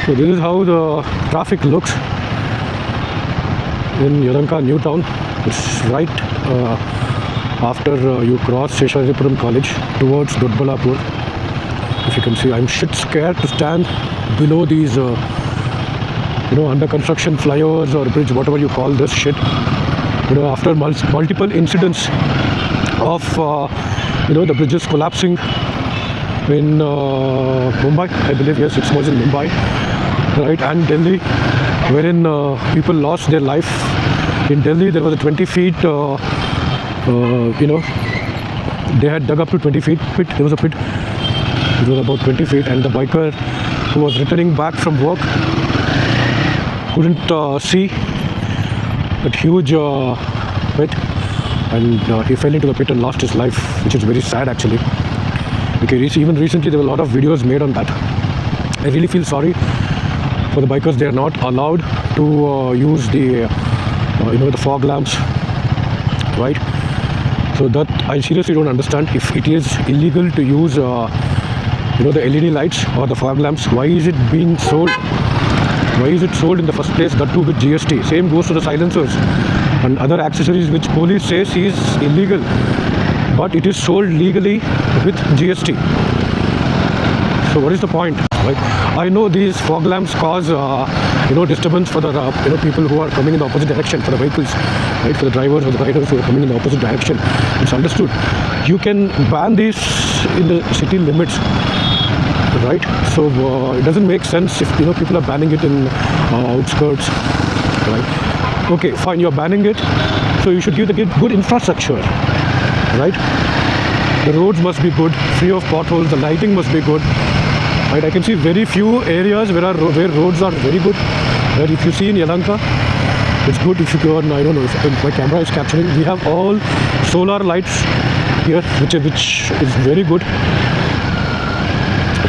So this is how the traffic looks in Yelahanka New Town. It's right after you cross Seshadripuram College towards Doddaballapur. If you can see, I'm shit scared to stand below these under construction flyovers or bridge, whatever you call this shit. After multiple incidents of the bridges collapsing in Mumbai, I believe, yes, it was in Mumbai, right, and Delhi, wherein people lost their life. In Delhi, there was a 20 feet, they had dug up to 20 feet pit. There was a pit. It was about 20 feet, and the biker who was returning back from work couldn't see that huge pit, and he fell into the pit and lost his life, which is very sad actually. Okay, even recently there were a lot of videos made on that. I really feel sorry for the bikers. They are not allowed to use the the fog lamps, right? So that I seriously don't understand. If it is illegal to use the LED lights or the fog lamps, why is it being sold? Why is it sold in the first place? That too with GST. Same goes to the silencers and other accessories which police says is illegal, but it is sold legally with GST. So what is the point? Right? I know these fog lamps cause disturbance for the people who are coming in the opposite direction, for the vehicles, right, for the drivers or the riders who are coming in the opposite direction. It's understood. You can ban these in the city limits, right? So it doesn't make sense if people are banning it in outskirts, right? Okay, fine, you're banning it, so you should give the good infrastructure, right? The roads must be good, free of potholes. The lighting must be good, right? I can see very few areas where roads are very good. Where if you see in Yelahanka, it's good. If you go on, I don't know if my camera is capturing. We have all solar lights here, which is very good,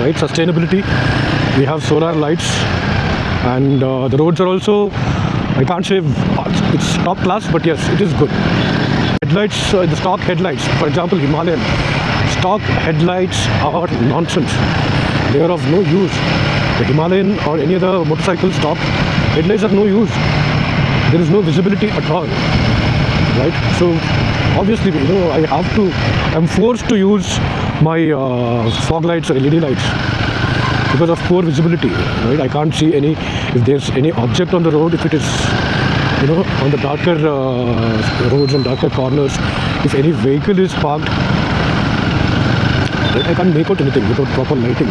right? Sustainability. We have solar lights, and the roads are also, I can't say it's top class, but yes, it is good. Headlights, the stock headlights, for example, Himalayan stock headlights are nonsense. They are of no use. The Himalayan or any other motorcycle stock headlights are no use. There is no visibility at all, right? So obviously, I'm forced to use my fog lights or LED lights because of poor visibility, right? I can't see if there's any object on the road, if it is on the darker roads and darker corners, if any vehicle is parked, right, I can't make out anything without proper lighting.